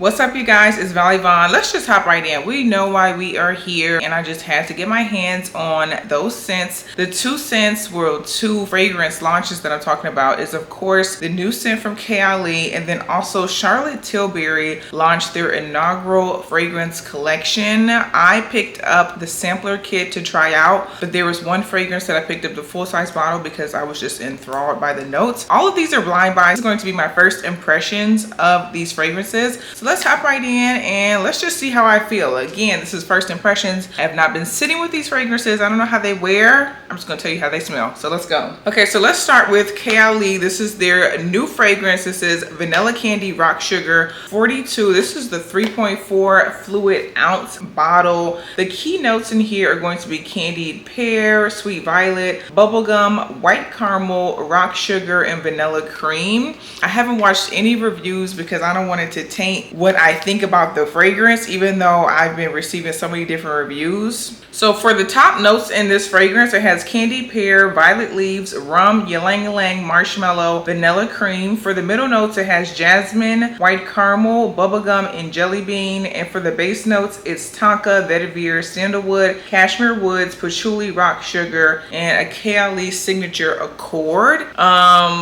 What's up, you guys? It's Valley Vaughn. Let's just hop right in. We know why we are here, and I just had to get my hands on those scents. The two scents were two fragrance launches that I'm talking about is, of course, the new scent from Kaylali, and then also Charlotte Tillbury launched their inaugural fragrance collection. I picked up the sampler kit to try out, but there was one fragrance that I picked up the full-size bottle because I was just enthralled by the notes. All of these are blind buys. It's going to be my first impressions of these fragrances. So let's hop right in and let's just see how I feel. Again, this is first impressions. I have not been sitting with these fragrances. I don't know how they wear. I'm just gonna tell you how they smell. So let's go. Okay, so let's start with Kaylali. This is their new fragrance. This is Vanilla Candy Rock Sugar 42. This is the 3.4 fluid ounce bottle. The key notes in here are going to be candied pear, sweet violet, bubblegum, white caramel, rock sugar, and vanilla cream. I haven't watched any reviews because I don't want it to taint what I think about the fragrance, even though I've been receiving so many different reviews. So for the top notes in this fragrance, it has candied pear, violet leaves, rum, ylang-ylang, marshmallow, vanilla cream. For the middle notes, it has jasmine, white caramel, bubblegum, and jelly bean. And for the base notes, it's tonka, vetiver, sandalwood, cashmere woods, patchouli, rock sugar, and a Kaylali signature accord.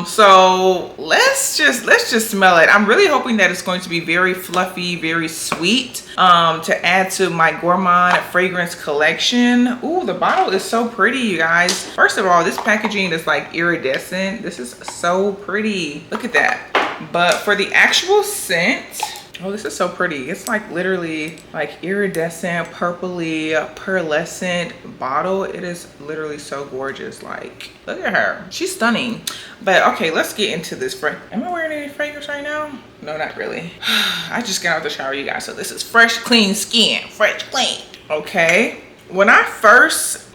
So let's just smell it. I'm really hoping that it's going to be very fluffy, very sweet, to add to my gourmand fragrance collection. Ooh, the bottle is so pretty, you guys. First of all, this packaging is like iridescent. This is so pretty. Look at that. But for the actual scent, oh, this is so pretty. It's like literally like iridescent, purpley, pearlescent bottle. It is literally so gorgeous. Like, look at her. She's stunning. But okay, let's get into this fragrance. Am I wearing any fragrance right now? No, not really. I just got out the shower, you guys. So this is fresh, clean skin. Fresh, clean. Okay. When I first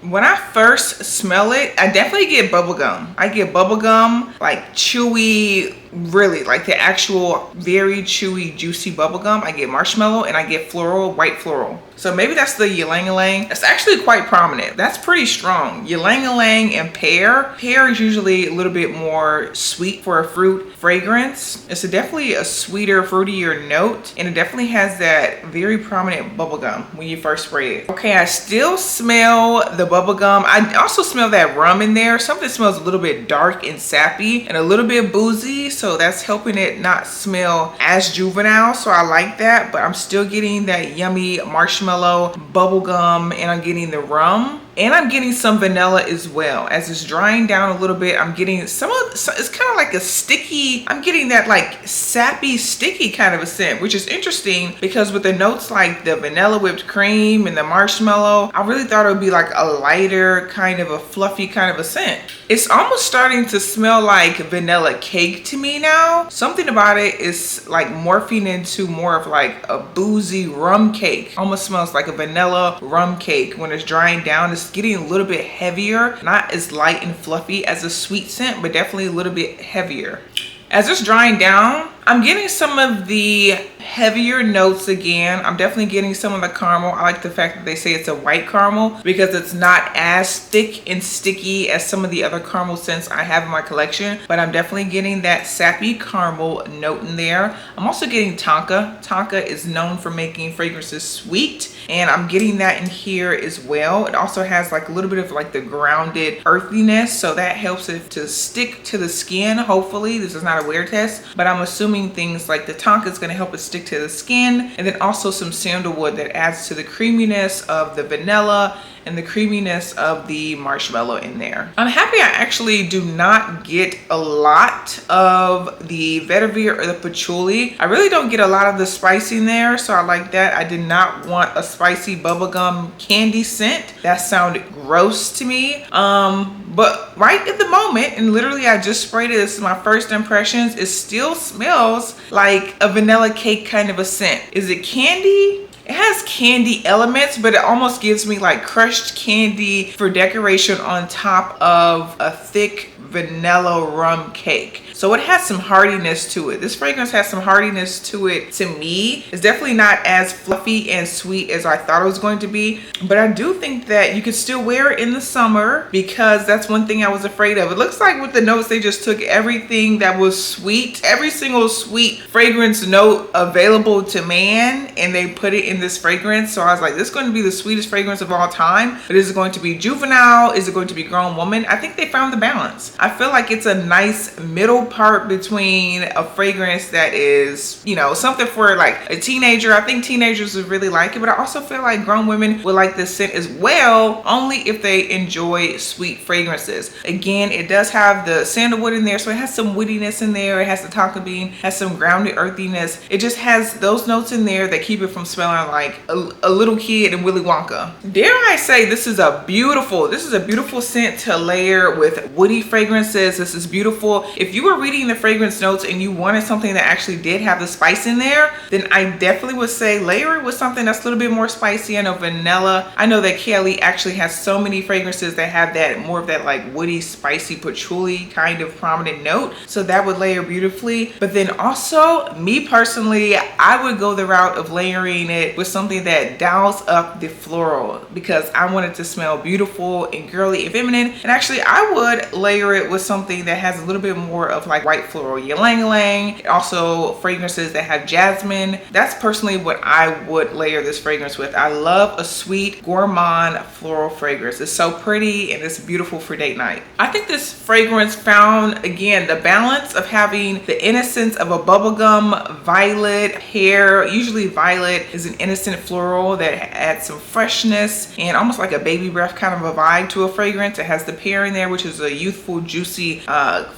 smell it, I definitely get bubblegum. I get bubblegum, like chewy, really like the actual very chewy, juicy bubblegum. I get marshmallow and I get floral, white floral. So maybe that's the ylang-ylang. That's actually quite prominent. That's pretty strong. Ylang-ylang and pear. Pear is usually a little bit more sweet for a fruit fragrance. It's definitely a sweeter, fruitier note, and it definitely has that very prominent bubblegum when you first spray it. Okay, I still smell the bubblegum. I also smell that rum in there. Something smells a little bit dark and sappy and a little bit boozy, so that's helping it not smell as juvenile. So I like that, but I'm still getting that yummy marshmallow, bubblegum, and I'm getting the rum. And I'm getting some vanilla as well. As it's drying down a little bit, I'm getting it's kind of like a sticky, I'm getting that like sappy, sticky kind of a scent, which is interesting because with the notes like the vanilla whipped cream and the marshmallow, I really thought it would be like a lighter kind of a fluffy kind of a scent. It's almost starting to smell like vanilla cake to me now. Something about it is like morphing into more of like a boozy rum cake. Almost smells like a vanilla rum cake. When it's drying down, it's getting a little bit heavier, not as light and fluffy as a sweet scent, but definitely a little bit heavier. As it's drying down, I'm getting some of the heavier notes again. I'm definitely getting some of the caramel. I like the fact that they say it's a white caramel because it's not as thick and sticky as some of the other caramel scents I have in my collection, but I'm definitely getting that sappy caramel note in there. I'm also getting tonka. Tonka is known for making fragrances sweet, and I'm getting that in here as well. It also has like a little bit of like the grounded earthiness, so that helps it to stick to the skin. Hopefully, this is not a wear test, but I'm assuming things like the tonka is going to help it stick to the skin, and then also some sandalwood that adds to the creaminess of the vanilla and the creaminess of the marshmallow in there. I'm happy I actually do not get a lot of the vetiver or the patchouli. I really don't get a lot of the spice in there, so I like that. I did not want a spicy bubblegum candy scent. That sounded gross to me. But right at the moment, and literally I just sprayed it, this is my first impressions, it still smells like a vanilla cake kind of a scent. Is it candy? It has candy elements, but it almost gives me like crushed candy for decoration on top of a thick vanilla rum cake. So it has some hardiness to it. This fragrance has some hardiness to it. To me, it's definitely not as fluffy and sweet as I thought it was going to be, but I do think that you could still wear it in the summer, because that's one thing I was afraid of. It looks like with the notes, they just took everything that was sweet, every single sweet fragrance note available to man, and they put it in this fragrance. So I was like, this is going to be the sweetest fragrance of all time, but is it going to be juvenile? Is it going to be grown woman? I think they found the balance. I feel like it's a nice middle part between a fragrance that is, you know, something for like a teenager. I think teenagers would really like it, but I also feel like grown women would like this scent as well, only if they enjoy sweet fragrances. Again, it does have the sandalwood in there, so it has some woodiness in there. It has the tonka bean, has some grounded earthiness. It just has those notes in there that keep it from smelling like a little kid in Willy Wonka. Dare I say, this is a beautiful scent to layer with woody fragrances. This is beautiful. If you were reading the fragrance notes and you wanted something that actually did have the spice in there, then I definitely would say layer it with something that's a little bit more spicy. I know vanilla. I know that Kayali actually has so many fragrances that have that more of that like woody, spicy, patchouli kind of prominent note. So that would layer beautifully. But then also, me personally, I would go the route of layering it with something that dials up the floral, because I want it to smell beautiful and girly and feminine. And actually, I would layer it with something that has a little bit more of like white floral, ylang ylang. Also fragrances that have jasmine. That's personally what I would layer this fragrance with. I love a sweet gourmand floral fragrance. It's so pretty and it's beautiful for date night. I think this fragrance found, again, the balance of having the innocence of a bubblegum violet hair. Usually violet is an innocent floral that adds some freshness and almost like a baby breath kind of a vibe to a fragrance. It has the pear in there, which is a youthful, juicy,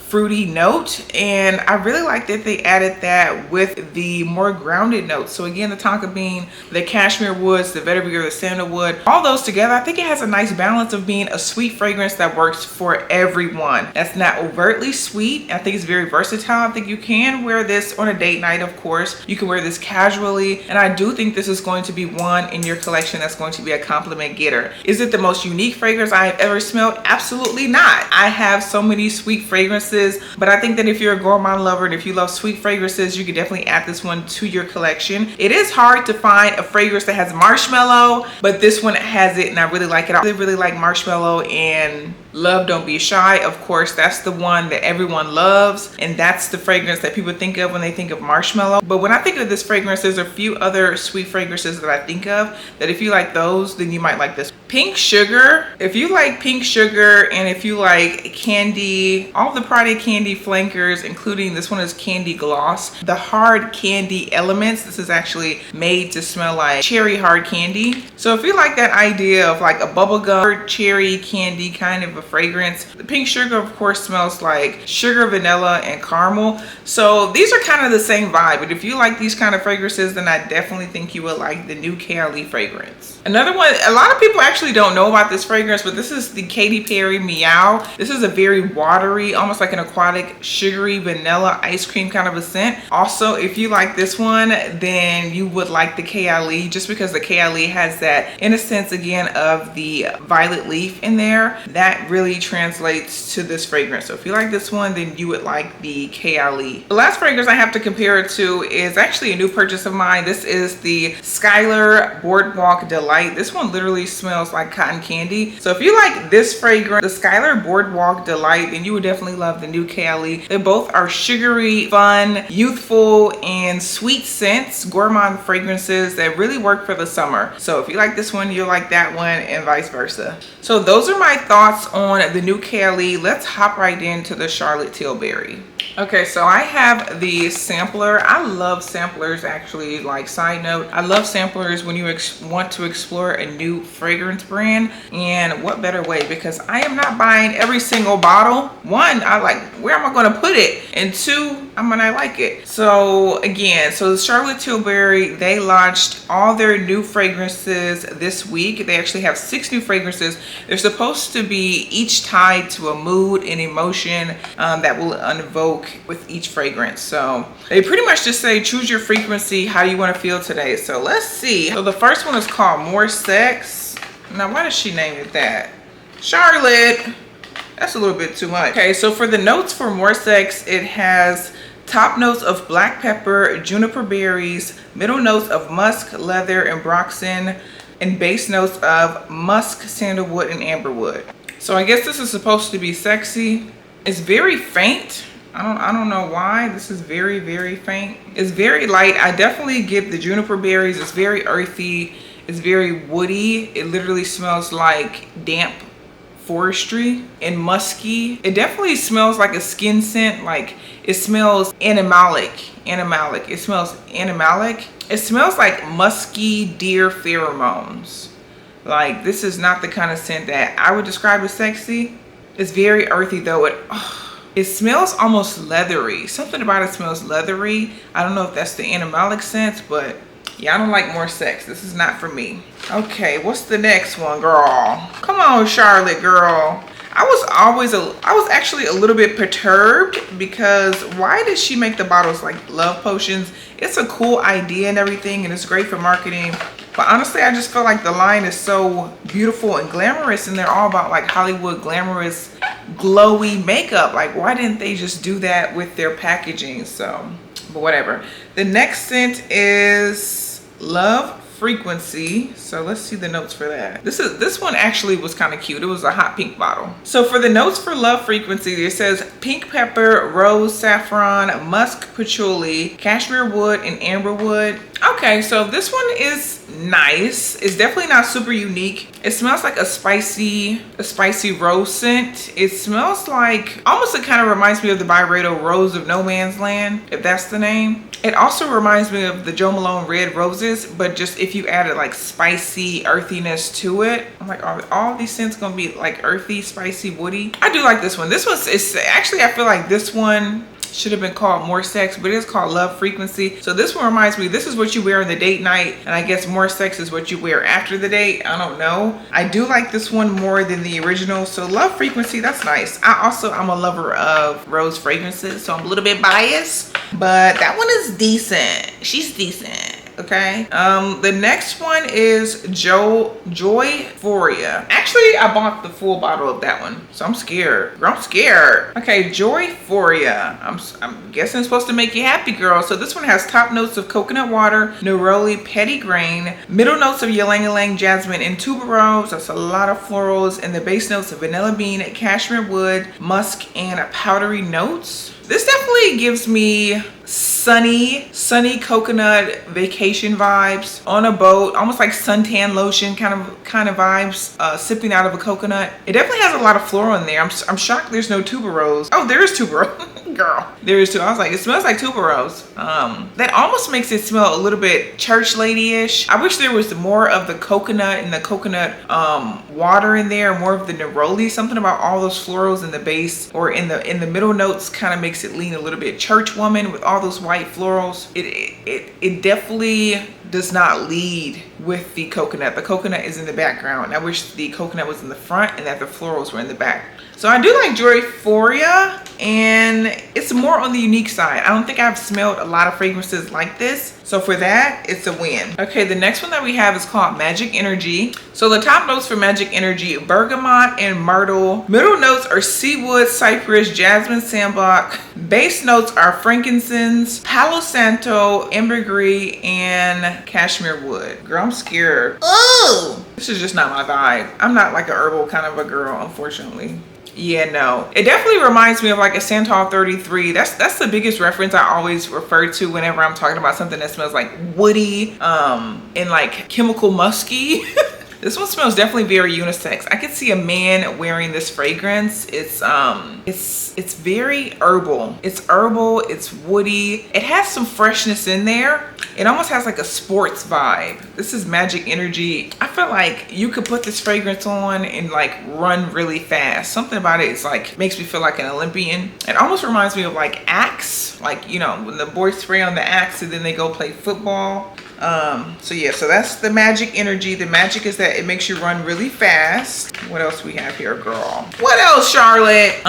fruity note. And I really like that they added that with the more grounded notes. So again, the tonka bean, the cashmere woods, the vetiver, the sandalwood, all those together, I think it has a nice balance of being a sweet fragrance that works for everyone. That's not overtly sweet. I think it's very versatile. I think you can wear this on a date night, of course. You can wear this casually. And I do think this is going to be one in your collection that's going to be a compliment getter. Is it the most unique fragrance I have ever smelled? Absolutely not. I have so many sweet fragrances, but I think that if you're a gourmand lover and if you love sweet fragrances, you can definitely add this one to your collection. It is hard to find a fragrance that has marshmallow, but this one has it and I really like it. I really like marshmallow and Love Don't Be Shy. Of course, that's the one that everyone loves, and that's the fragrance that people think of when they think of marshmallow. But when I think of this fragrance, there's a few other sweet fragrances that I think of that if you like those, then you might like this. Pink Sugar. If you like Pink Sugar and if you like candy, all the Prada candy flankers, including this one is Candy Gloss, the hard candy elements, this is actually made to smell like cherry hard candy. So if you like that idea of like a bubblegum cherry candy kind of a fragrance, the Pink Sugar of course smells like sugar, vanilla, and caramel. So these are kind of the same vibe, but if you like these kind of fragrances, then I definitely think you would like the new Kayali fragrance. Another one, a lot of people actually don't know about this fragrance, but this is the Katy Perry Meow. This is a very watery, almost like an aquatic, sugary vanilla ice cream kind of a scent. Also, if you like this one, then you would like the Kayali, just because the Kayali has that innocence again of the violet leaf in there. That really translates to this fragrance. So if you like this one, then you would like the Kayali. The last fragrance I have to compare it to is actually a new purchase of mine. This is the Skylar Boardwalk Delight. This one literally smells like cotton candy. So if you like this fragrance, the Skylar Boardwalk Delight, then you would definitely love the new Kayali. They both are sugary, fun, youthful, and sweet scents, gourmand fragrances that really work for the summer. So if you like this one, you'll like that one, and vice versa. So those are my thoughts on the new Kayali. Let's hop right into the Charlotte Tilbury. Okay, so I have the sampler. I love samplers, actually. Like, side note, I love samplers when you want to explore a new fragrance brand. And what better way? Because I am not buying every single bottle. One, I like, where am I going to put it? And two, I'm gonna like it. So again, so Charlotte Tilbury, they launched all their new fragrances this week. They actually have 6 new fragrances. They're supposed to be each tied to a mood and emotion that will invoke with each fragrance. So they pretty much just say, choose your frequency, how you want to feel today. So let's see. So the first one is called More Sex. Now, why does she name it that? Charlotte, That's a little bit too much. Okay, so for the notes for More Sex, it has top notes of black pepper, juniper berries, middle notes of musk, leather, and broxin, and base notes of musk, sandalwood, and amberwood. So I guess this is supposed to be sexy. It's very faint. I don't know why. This is very, very faint. It's very light. I definitely get the juniper berries. It's very earthy. It's very woody. It literally smells like damp forestry and musky. It definitely smells like a skin scent. Like it smells animalic. It smells animalic. It smells like musky deer pheromones. Like this is not the kind of scent that I would describe as sexy. It's very earthy though. It smells almost leathery. Something about it smells leathery. I don't know if that's the animalic scent, but yeah, I don't like More Sex. This is not for me. Okay, what's the next one, girl? Come on, Charlotte, girl. I was actually a little bit perturbed because why did she make the bottles like love potions? It's a cool idea and everything, and it's great for marketing. But honestly, I just feel like the line is so beautiful and glamorous, and they're all about like Hollywood glamorous, glowy makeup. Like, why didn't they just do that with their packaging? So, but whatever. The next scent is Love Frequency. So let's see the notes for that. This one actually was kind of cute. It was a hot pink bottle. So for the notes for Love Frequency, it says pink pepper, rose, saffron, musk, patchouli, cashmere wood, and amber wood. Okay, so this one is nice. It's definitely not super unique. It smells like a spicy rose scent. It smells like, almost it kind of reminds me of the Byredo Rose of No Man's Land, if that's the name. It also reminds me of the Jo Malone Red Roses, but just if you added like spicy earthiness to it. I'm like, are all these scents gonna be like earthy, spicy, woody? I do like this one. This one's, it's actually, I feel like this one should have been called More Sex, but it's called Love Frequency. So this one reminds me, this is what you wear on the date night, and I guess More Sex is what you wear after the date. I don't know. I do like this one more than the original. So Love Frequency, that's nice. I'm a lover of rose fragrances, so I'm a little bit biased, but that one is decent. She's decent. Okay, the next one is Joyphoria. Actually, I bought the full bottle of that one, so I'm scared. Girl, I'm scared. Okay, Joyphoria. I'm guessing it's supposed to make you happy, girl. So this one has top notes of coconut water, neroli, petitgrain, middle notes of ylang-ylang, jasmine, and tuberose. That's a lot of florals, and the base notes of vanilla bean, cashmere wood, musk, and powdery notes. This definitely gives me sunny coconut vacation vibes on a boat, almost like suntan lotion kind of vibes, sipping out of a coconut. It definitely has a lot of floral in there. I'm shocked there's no tuberose. Oh, there is tuberose. Girl, there is too. I was like, it smells like tuberose. That almost makes it smell a little bit church lady-ish. I wish there was more of the coconut and the coconut water in there, more of the neroli. Something about all those florals in the base or in the middle notes kind of makes it lean a little bit church woman with all those white florals. It definitely does not lead with the coconut. The coconut is in the background. I wish the coconut was in the front and that the florals were in the back. So I do like Joyphoria, and it's more on the unique side. I don't think I've smelled a lot of fragrances like this. So for that, it's a win. Okay, the next one that we have is called Magic Energy. So the top notes for Magic Energy, bergamot and myrtle. Middle notes are cedarwood, cypress, jasmine, sambac. Base notes are frankincense, palo santo, ambergris, and cashmere wood. Girl, I'm scared. Oh, this is just not my vibe. I'm not like a herbal kind of a girl, unfortunately. Yeah, no. It definitely reminds me of like a Santal 33. That's the biggest reference I always refer to whenever I'm talking about something that smells like woody, and like chemical musky. This one smells definitely very unisex. I could see a man wearing this fragrance. It's very herbal. It's herbal, it's woody. It has some freshness in there. It almost has like a sports vibe. This is Magic Energy. I feel like you could put this fragrance on and like run really fast. Something about it is like, makes me feel like an Olympian. It almost reminds me of like Axe. Like, you know, when the boys spray on the Axe and then they go play football. So yeah, so that's the Magic Energy. The magic is that it makes you run really fast. What else we have here, girl? What else, Charlotte?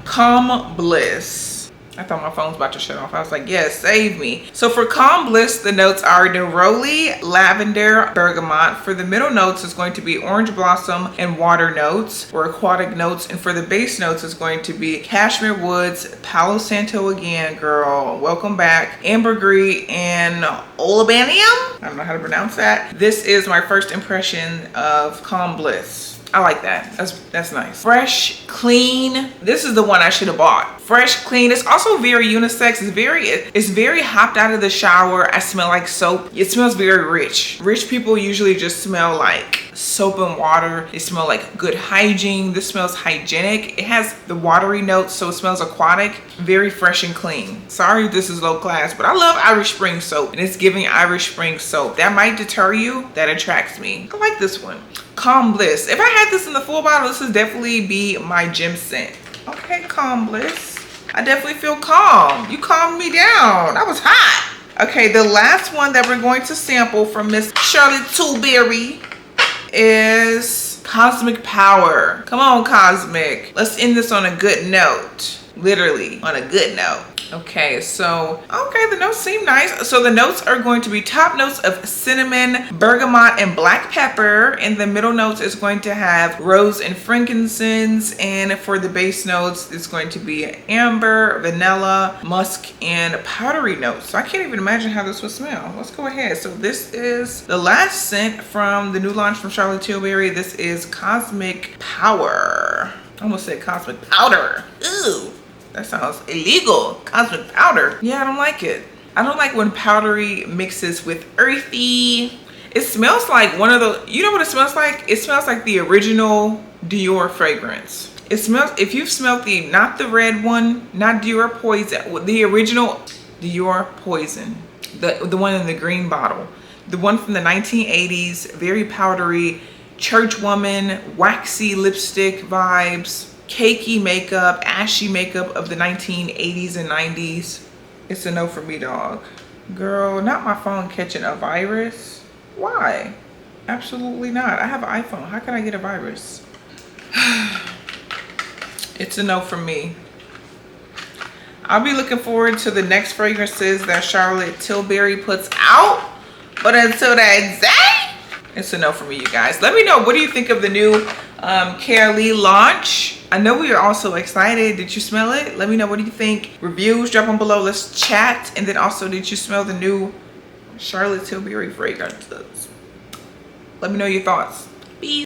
Calm Bliss. I thought my phone was about to shut off. I was like, yes, save me. So for Calm Bliss, the notes are neroli, lavender, bergamot. For the middle notes, it's going to be orange blossom and water notes or aquatic notes. And for the base notes, it's going to be cashmere woods, Palo Santo again, girl. Welcome back. Ambergris and olivanium. I don't know how to pronounce that. This is my first impression of Calm Bliss. I like that. That's nice. Fresh, clean. This is the one I should have bought. Fresh, clean. It's also very unisex. It's very hopped out of the shower. I smell like soap. It smells very rich. Rich people usually just smell like soap and water. They smell like good hygiene. This smells hygienic. It has the watery notes, so it smells aquatic. Very fresh and clean. Sorry if this is low class, but I love Irish Spring soap, and it's giving Irish Spring soap. That might deter you. That attracts me. I like this one. Calm Bliss. If I had this in the full bottle, this would definitely be my gym scent. Okay, Calm Bliss. I definitely feel calm. You calmed me down. I was hot. Okay, the last one that we're going to sample from Miss Charlotte Tillbury is Cosmic Power. Come on, Cosmic. Let's end this on a good note. Literally on a good note. Okay, so, okay, the notes seem nice. So the notes are going to be top notes of cinnamon, bergamot, and black pepper. And the middle notes is going to have rose and frankincense. And for the base notes, it's going to be amber, vanilla, musk, and powdery notes. So I can't even imagine how this would smell. Let's go ahead. So this is the last scent from the new launch from Charlotte Tillbury. This is Cosmic Power. I almost said Cosmic Powder. Ooh. That sounds illegal. Cosmic powder. Yeah, I don't like it. I don't like when powdery mixes with earthy. It smells like one of the, you know what it smells like? It smells like the original Dior fragrance. It smells, if you've smelled the, not the red one, not Dior Poison, the original Dior Poison, the one in the green bottle, the one from the 1980s, very powdery, church woman, waxy lipstick vibes. Cakey makeup, ashy makeup of the 1980s and 90s. It's a no for me, dog. Girl, not my phone catching a virus. Why? Absolutely not. I have an iPhone. How can I get a virus? It's a no for me. I'll be looking forward to the next fragrances that Charlotte Tillbury puts out. But until that day, it's a no for me, you guys. Let me know, what do you think of the new Kaylali launch? I know we are all so excited. Did you smell it? Let me know, what do you think? Reviews, drop them below. Let's chat. And then also, did you smell the new Charlotte Tillbury fragrances? Let me know your thoughts.